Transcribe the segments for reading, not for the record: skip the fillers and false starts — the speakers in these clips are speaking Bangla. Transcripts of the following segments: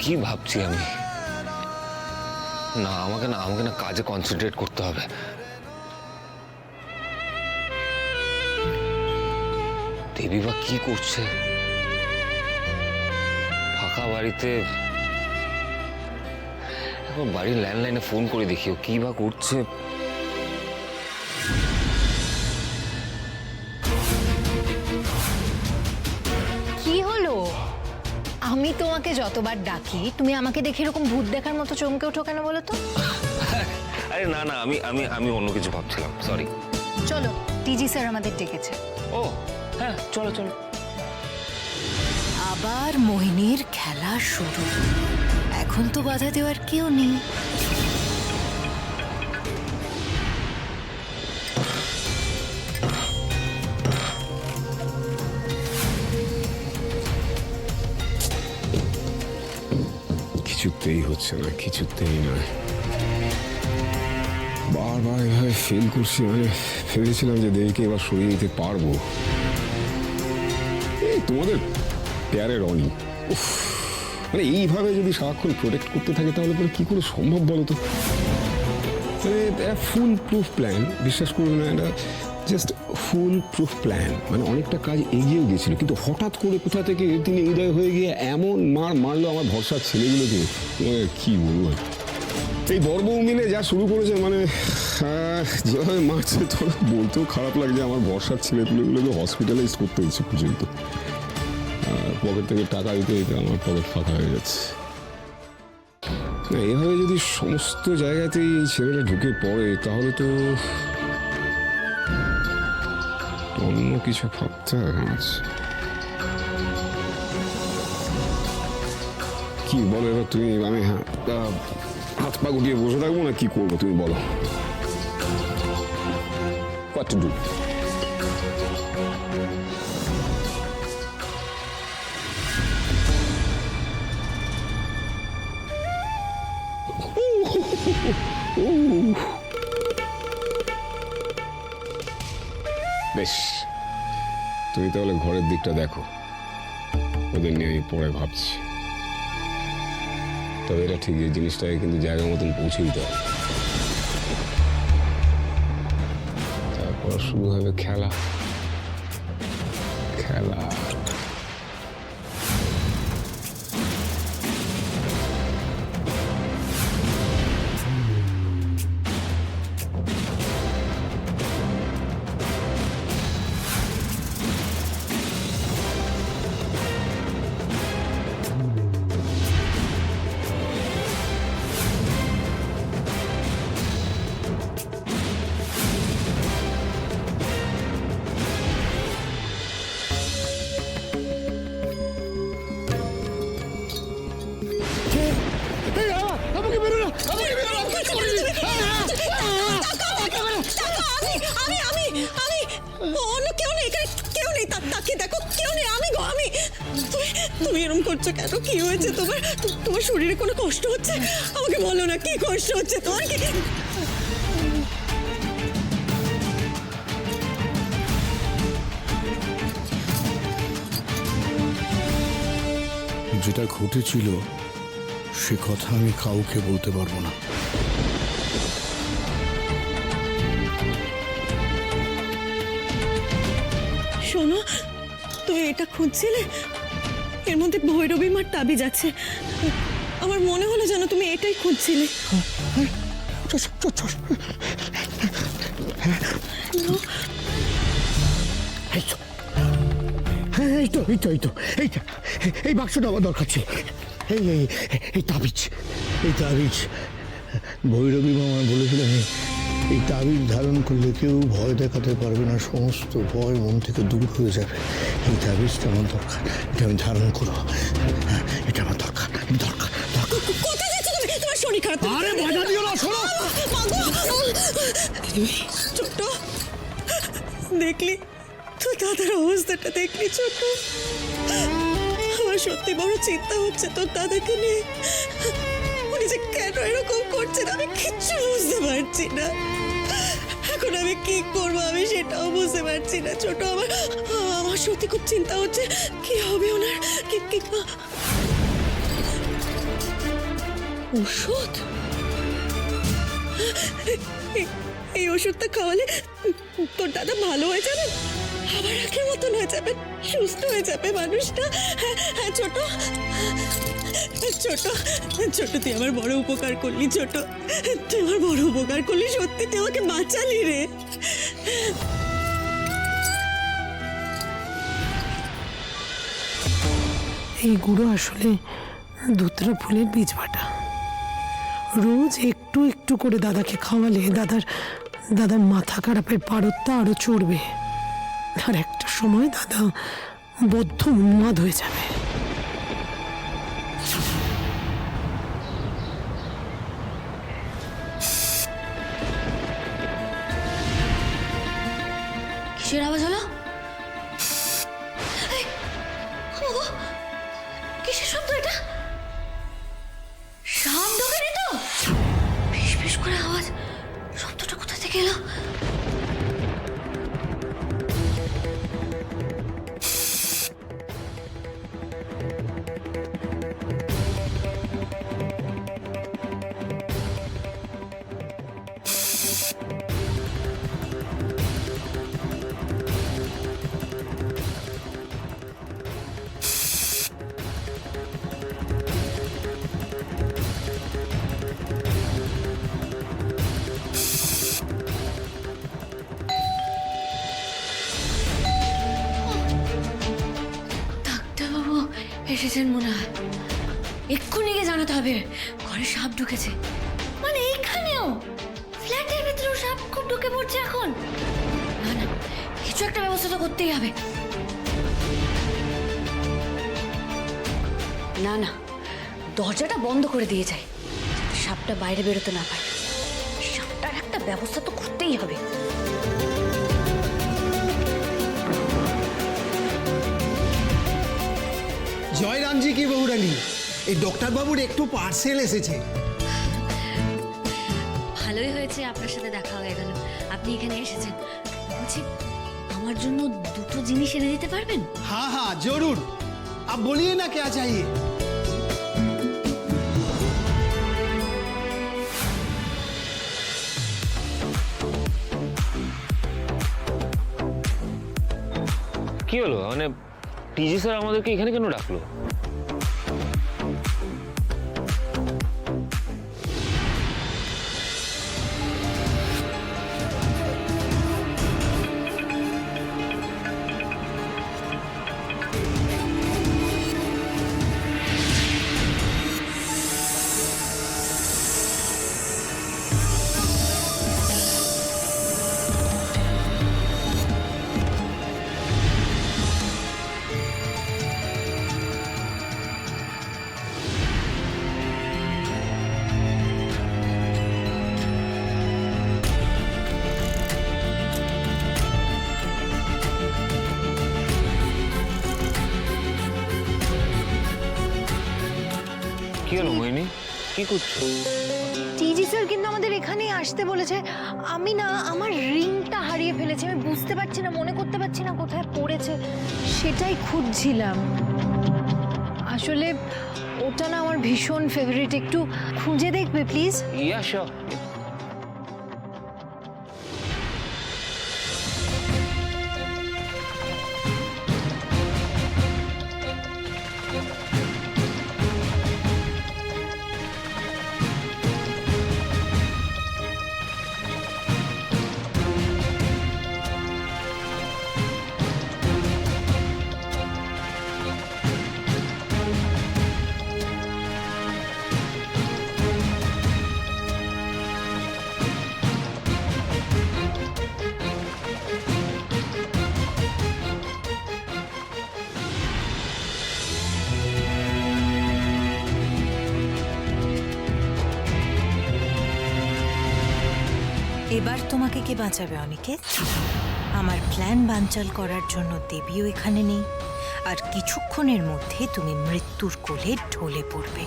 কি ভাবছি আমি? না, আমাকে না কাজে কনসেন্ট্রেট করতে হবে। দেবী বা কি করছে ফাঁকা বাড়িতে? এখন বাড়ির ল্যান্ডলাইনে ফোন করে দেখি ও কি বা করছে। কি হলো? আমি তোমাকে যতবার ডাকি তুমি আমাকে দেখে এরকম ভূত দেখার মতো চমকে ওঠো কেন বলো তো? আরে না না, আমি আমি আমি অন্য কিছু ভাবছিলাম, সরি। চলো, টিজি স্যার আমাদের ডেকেছে। ও হ্যাঁ, চলো চলো। আবার মোহিনীর খেলা শুরু। এখন তো বাধা দেওয়ার কেউ নেই। কিছুতেই হচ্ছে না, কিছুতেই নয়। বারবার এভাবে ফেল করছি, মানে ভেবেছিলাম যে দেবীকে এবার সরিয়ে দিতে পারবো। এই তোমাদের প্যারে রনি, উফ, মানে এইভাবে যদি সারাক্ষণ প্রোটেক্ট করতে থাকে তাহলে পরে কি করে সম্ভব বলো তো? মানে ফুল প্রুফ প্ল্যান, বিশ্বাস করবে না, এটা জাস্ট ফুল প্রুফ প্ল্যান। মানে অনেকটা কাজ এগিয়েও গেছিল, কিন্তু হঠাৎ করে কোথা থেকে তিনি উদয় হয়ে গিয়ে এমন মারলো আমার ভরসার ছেলেগুলোকে, কি বলবো। এই বর্বউ মিলে যা শুরু করেছে, মানে যেভাবে মারছে তোরা বলতেও খারাপ লাগছে। আমার ভরসার ছেলেপুলেগুলোকে হসপিটালাইজ করতে হচ্ছে পর্যন্ত। পকেট থেকে টাকা দিতে দিতে আমার পকেট ফাঁকা হয়ে যাচ্ছে। না, এভাবে যদি সমস্ত জায়গাতেই এই ছেলেটা ঢুকে পড়ে তাহলে তো অন্য কিছু ভাবতে হবে। কি বলো এবার তুমি? আমি হাত পা গুটিয়ে বসে থাকবো না কি করবো তুমি বলো? What to do? বেশ, তুমি তাহলে ঘরের দিকটা দেখো, ওদের নিয়ে আমি পরে ভাবছি। তবে এটা ঠিক, এই জিনিসটাকে কিন্তু জায়গা মতন পৌঁছে দিতে হবে। তারপর শুরু হবে খেলা খেলা। তুমি এরকম করছো কেন? কি হয়েছে তোমার? তোমার শরীরে কোনো কষ্ট হচ্ছে? আমাকে বলো না, কি কষ্ট হচ্ছে তোমার? কি যেটা ঘটেছিল সে কথা আমি কাউকে বলতে পারবো না। শোনো, তুমি এটা খুঁজছিলে, এর মধ্যে ভৈরবী মার তাবিজ আছে। আমার মনে হলো যেন তুমি এটাই খুঁজছিলে। এই বাক্সটা আমার দরকার ছিল। এই তাবিজ ভৈরবী মামা বলেছিলেন এই তাবিজ ধারণ করলে কেউ ভয় দেখাতে পারবে না, সমস্ত ভয় মন থেকে দূর হয়ে যাবে। এই তাবিজটা আমার দরকার, এটা আমি ধারণ করবো। এটা আমার দরকার, দরকার। কোথায় যাচ্ছ তুমি? তোমার শরীর খারাপ। আরে বাধা দিও না, শোনো। ছোট, দেখলি তোর দাদার অবস্থাটা? দেখলি ছোট? আমার সত্যি বড় চিন্তা হচ্ছে তোর দাদাকে নিয়ে। উনি যে কেন এরকম করছেন আমি কিচ্ছু বুঝতে পারছি না। এখন আমি কি করবো আমি সেটাও বুঝতে পারছি না ছোট। আমার সত্যি খুব চিন্তা হচ্ছে, কি হবে ওনার? কি ওষুধ? এই ওষুধটা খাওয়ালে তোর দাদা ভালো হয়ে যাবে, আবার আগের মতন হয়ে যাবে, সুস্থ হয়ে যাবে মানুষটা। হ্যাঁ ছোট, ছোট ছোট, তুই আমার বড় উপকার করলি। ছোট, তুই আমার বড় উপকার করলি, সত্যি তুই আমাকে বাঁচালি রে। এই গুঁড়ো আসলে ধুতরা ফুলের বীজ বাটা। রোজ একটু একটু করে দাদাকে খাওয়ালে দাদার মাথা খারাপের পারদটা আরো চড়বে, আর একটা সময় দাদা বদ্ধ উন্মাদ হয়ে যাবে। কিসের আওয়াজ হলো? এই, ওগো, কিসের শব্দ এটা? সাপ ঢোকেনি তো? ফিস ফিস করে আওয়াজ, শব্দটা কোথা থেকে এলো? ডাক্তারবাবু এসেছেন মনে হয়, এক্ষুনি গিয়ে জানাতে হবে ঘরে সাপ ঢুকেছে। মানে এইখানেও, ফ্ল্যাটের ভিতরেও সাপ খুব ঢুকে পড়ছে এখন। না না, কিছু একটা ব্যবস্থা তো করতেই হবে। না না, দরজাটা বন্ধ করে দিয়ে যায়, যাতে সাপটা বাইরে বেরোতে না পারে। সাপটার একটা ব্যবস্থা তো করতেই হবে। জয় রামজি কি বহুরানী, এই ডক্টরবাবুর একটু পার্সেল এসেছে। ভালোই হয়েছে আপনার সাথে দেখা হয়ে গেল, আপনি এখানে এসেছেন। বলছি, আমার জন্য দুটো জিনিস এনে দিতে পারবেন? हाँ हाँ जरूर, आप बोलिए ना क्या चाहिए। কি হলো? মানে টিজি স্যার আমাদেরকে এখানে কেন ডাকলো? কি হলো মোহিনী, কি করছো? টিজি স্যার কিন্তু আমাদের এখানেই আসতে বলেছে। আমি না আমার রিংটা হারিয়ে ফেলেছি, আমি বুঝতে পারছি না, মনে করতে পারছি না কোথায় পড়েছে, সেটাই খুঁজছিলাম। আসলে ওটা না আমার ভীষণ ফেভারিট, একটু খুঁজে দেখবে প্লিজ? Yeah sure. এবার তোমাকে কে বাঁচাবে অনিকেত? আমার প্ল্যান বানচাল করার জন্য দেবীও এখানে নেই, আর কিছুক্ষণের মধ্যে তুমি মৃত্যুর কোলে ঢলে পড়বে।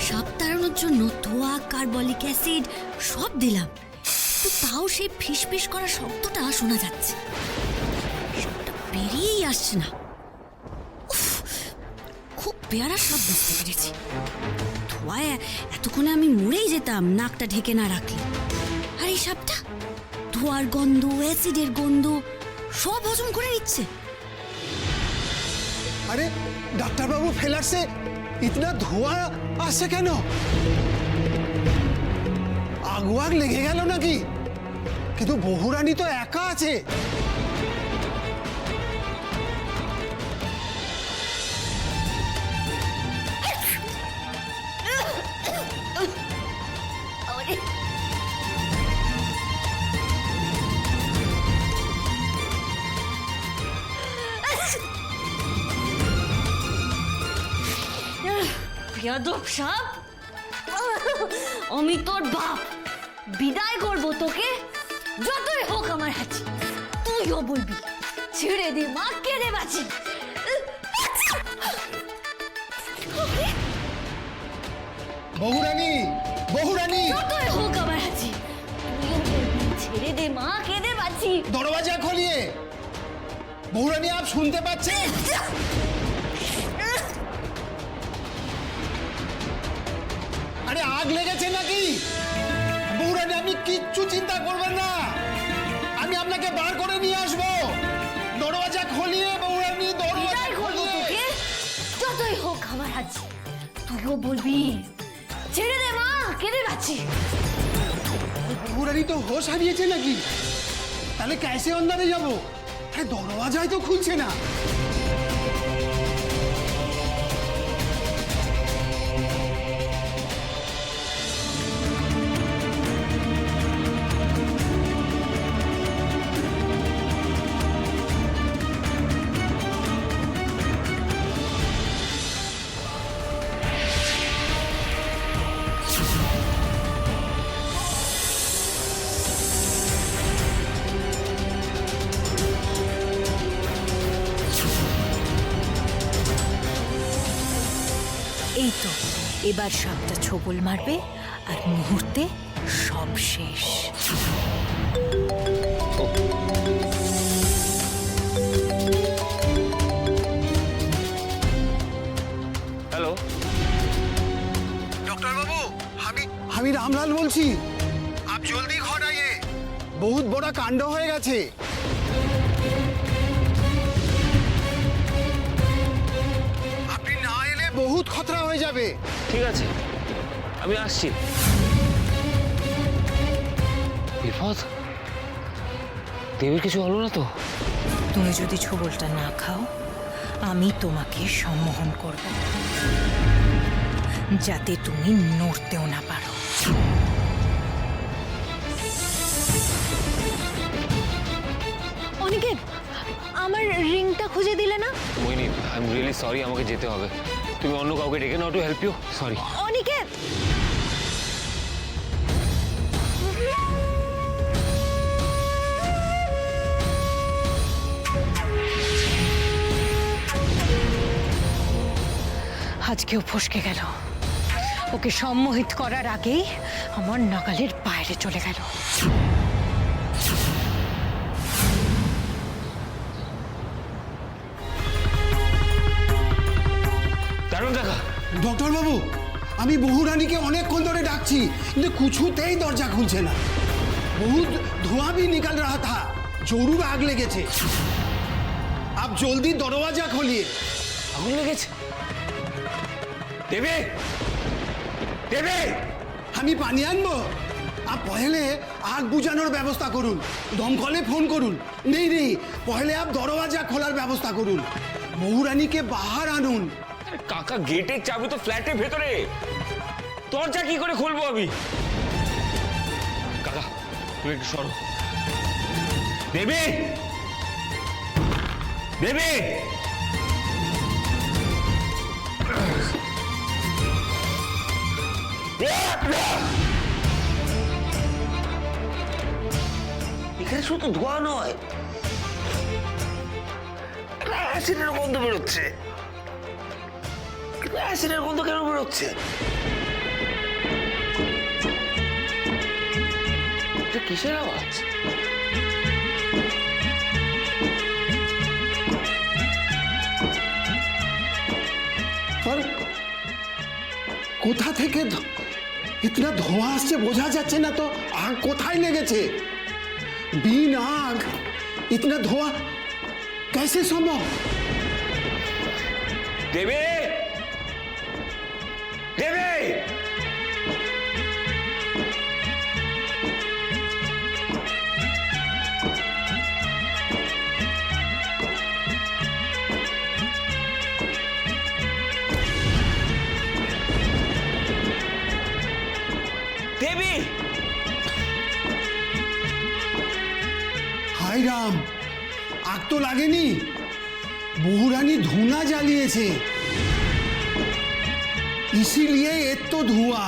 সাপ তাড়ানোর জন্য ধোয়া, কার্বলিক অ্যাসিড সব দিলাম, তো তাও সেই ফিসফিস করা শব্দটা শোনা যাচ্ছে। সাপটা বেরিয়েই আসছে না। উফ, খুব পেয়ারা সাপ বুঝতে পেরেছি। ধোঁয়ায় এতক্ষণে আমি মরেই যেতাম নাকটা ঢেকে না রাখলে। আর এই সাপটা ধোঁয়ার গন্ধ, অ্যাসিডের গন্ধ সব হজম করে নিচ্ছে। अरे डॉक्टर बाबू फेलर से इतना धुआं আসছে কেন? আগুয়াগ লেগে গেল নাকি? কিন্তু বহুরানী তো একা আছে। বেয়াদব সাপ, আমি তোর বাপ, বিদায় করবো তোকে। যতই হোক আমার হাঁচি, তুইও বলবি ছেড়ে দে মা, কেড়ে বাঁচি। বহুরানী, বহুরানী, যতই হোক আমার হাঁচি, তুইও বলবি ছেড়ে দে মা, কেড়ে বাঁচি। दरवाजा खोलिए। बहुरानी आप सुनते पाচ্ছেন? আরে আগ লেগেছে নাকি? বহুরানী আপনি কিচ্ছু চিন্তা করবেন না, আমি আপনাকে বার করে নিয়ে আসবো। দরওয়াজা খুলিয়ে বহুরানী, দরওয়াজা বিদায় করবো খুলিয়ে। তোকে। যতই হোক আমার হাঁচি, তুইও বলবি ছেড়ে দে মা, কেড়ে বাঁচি। বহুরানী তো হোশ হারিয়েছে নাকি? তাহলে कैसे अंदर যাবো? আরে দরওয়াজাই তো খুলছে না। এই তো এবার সাপটা ছোবল মারবে আর মুহূর্তে সব শেষ। হ্যালো, डॉक्टर बाबू, আমি রামলাল বলছি। आप जल्दी घर आइए, बहुत बड़ा कांड হয়ে গেছে। আপনি না এলে বহুত খতরা হয়ে যাবে। ঠিক আছে, আমি আসছি। বিপদ, দেবীর কিছু হলো না তো? তুমি যদি ছোবলটা না খাও, আমি তোমাকে সম্মোহন করব, যাতে তুমি নড়তেও না পারো। অনিকেত, আমার রিংটা খুঁজে দিলে না? Mohini, I am really sorry, আমাকে যেতে হবে। তুমি অন্য কাউকে ডেকে নাও to help you. Sorry. Aniket, আজকেও ফসকে গেল। ওকে সম্মোহিত করার আগেই আমার নাগালের বাইরে চলে গেল। দারুণ দেখা। ডক্টর বাবু, আমি বহুরানীকে অনেকক্ষণ ধরে ডাকছি, কিন্তু কিছুতেই দরজা খুলছে না। बहुत धुआं भी निकल रहा था, जरूर आग लेगेছে। आप जल्दी दरवाजा खोलिए। আগুন লেগেছে। দেবে, দেবে, আমি পানি আনবো। आप पहले आग बुझाনোর ব্যবস্থা করুন, দমকলে ফোন করুন। नहीं नहीं, पहले आप दरवाजा খোলার ব্যবস্থা করুন, বহুরানীকে বাহার আনুন। কাকা, গেটের চাবি তো ফ্ল্যাটের ভেতরে, দরজা কি করে খুলবো আমি? কাকা, তুমি একটু সরো। দেবে, দেবে, এখানে শুধু ধোঁয়া নয়, অ্যাসিডের গন্ধ বেরোচ্ছে। কিন্তু অ্যাসিডের গন্ধ কেন বেরোচ্ছে? এটা কিসের আওয়াজ? আর কোথা থেকে ইতনা ধোঁয়া আসছে বোঝা যাচ্ছে না তো আগ কোথায় লেগেছে বিন আগ ইতনা ধোঁয়া कैसे সম্ভব দেবে দেবে দেবী हाय राम आग तो लागेनी बहुरानी धुना জ্বালিয়েছে इसीलिए এত ধোঁয়া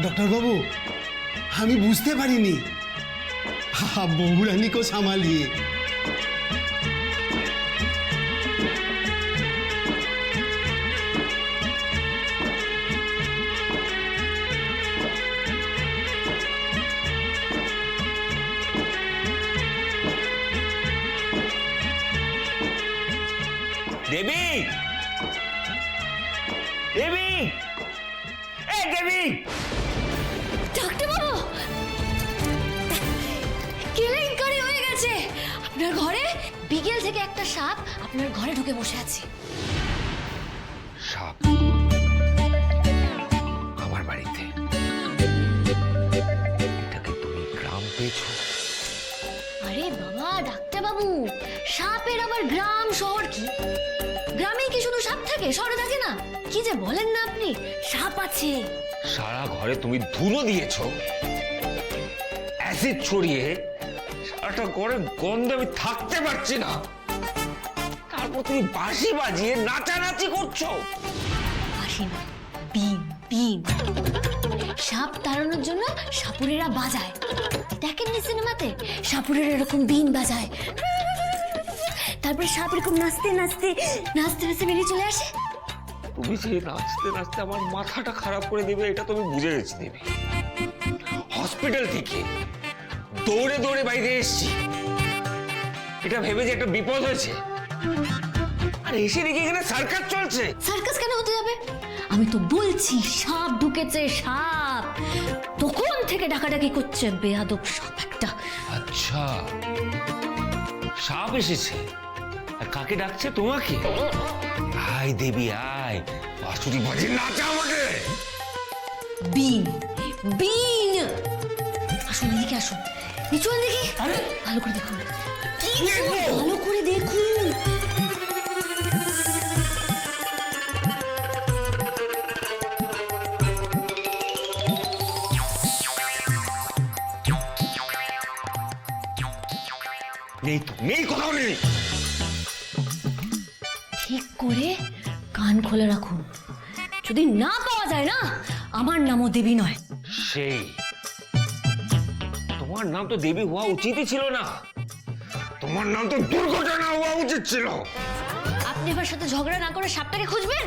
डॉक्टर बाबू আমি বুঝতে পারিনি बहुरानी को संभालिए দেবী দেবী এ দেবী ডাক্তার বাবু কেলেঙ্কারি হয়ে গেছে আপনার ঘরে বিকেল থেকে একটা সাপ আপনার ঘরে ঢুকে বসে আছে সাপ আমার বাড়িতে এটাকে তুমি গ্রাম পেয়েছো আরে বাবা ডাক্তার বাবু সাপের আবার গ্রাম শহর কি গ্রামে কি শুধু সাপ থাকে শহরে থাকে না কি যে বলেন না আপনি সাপ আছে সারা ঘরে তুমি ধুনো দিয়েছো অ্যাসিড ছড়িয়ে সারাটা ঘরে গন্ধে আমি থাকতে পারছি না তারপর তুমি বাঁশি বাজিয়ে নাচানাচি করছো আসি না বিন বিন সাপ তাড়ানোর জন্য সাপুরেরা বাজায় দেখেননি সিনেমাতে সাপুরেরা এরকম বিন বাজায় তারপরে সাপ এরকম নাচতে নাচতে নাচতে নাচতে বেরিয়ে চলে আসে তুমি যে নাচতে নাচতে আমার মাথাটা খারাপ করে দেবে এটা তো আমি বুঝে গেছি দেবী হসপিটাল থেকে দৌড়ে দৌড়ে বাইরে এসেছি এটা ভেবে যে একটা বিপদ হয়েছে আর এসে দেখি এখানে সার্কাস চলছে সার্কাস কেন হতে যাবে আমি তো বলছি সাপ ঢুকেছে সাপ তখন থেকে ডাকাডাকি করছে বেয়াদব সাপ একটা আচ্ছা সাপ এসেছে আর কাকে ডাকছে তোমাকে আয় দেবী আয় বাঁশুরি বাজিয়ে নাচা আমাকে বিন বিন আসুন এদিকে আসুন নিচুন দেখি ভালো করে দেখুন ভালো করে দেখুন নেই তো নেই কোথাও নেই ঠিক করে কান খোলা রাখুন যদি না পাওয়া যায় না আমার নামও দেবী নয় সেই তোমার নাম তো দেবী হওয়া উচিতই ছিল না তোমার নাম তো দুর্ঘটনা হওয়া উচিত ছিল আপনি এবার সাথে ঝগড়া না করে সাপটাকে খুঁজবেন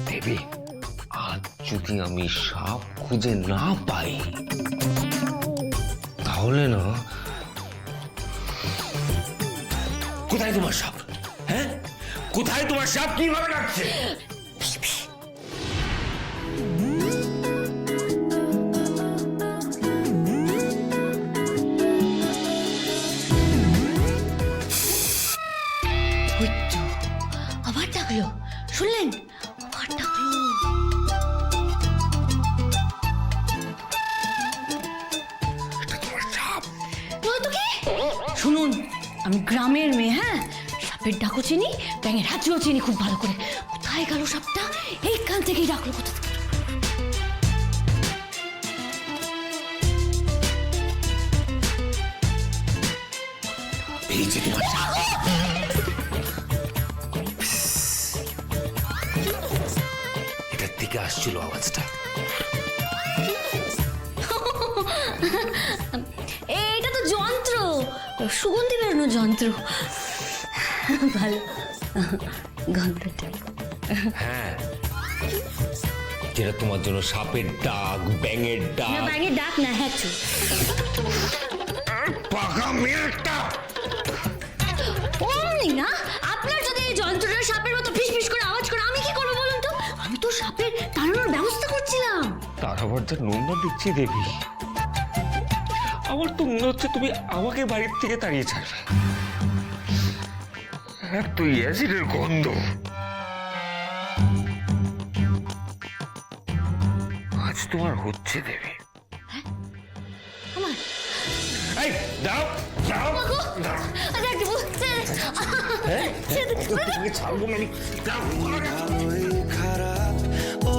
দেবী আজ যদি আমি সাপ খুঁজে না পাই তাহলে না কোথায় তোমার সাপ হ্যাঁ কোথায় তোমার সাপ কিভাবে ডাকছে ওই তো, আবার ডাকলো শুনলেন আবার ডাকলো নয়তো কি? শুনুন আমি গ্রামের মেয়ে হ্যাঁ সাপের ডাকও চিনি ব্যাঙের হাঁচিও চিনি খুব ভালো করে কোথায় গেল সাপটা এইখান থেকেই ডাকলো কোথা থেকে এই যে তোমার সাপ এটার থেকে আসছিল আওয়াজটা এটা তো যন্ত্র সুগন্ধি বেরোনো যন্ত্র ভালো গন্ধটা হ্যাঁ যেটা তোমার জন্য সাপের ডাক ব্যাঙের ডাক ব্যাঙের ডাক না হ্যাঁ পাকা মেয়েরটা বরাবর যা নোংরা দিচ্ছি দেবী, আমার তো মনে হচ্ছে তুমি আমাকে বাড়ির থেকে তাড়িয়ে ছাড়বে। এক তুই অ্যাসিডের গন্ধ, আজ তোমার হচ্ছে দেবী। এই দাও দাও দাও, হ্যাঁ তুমি ছাড়বো না আমি। দাও। খারাপ ও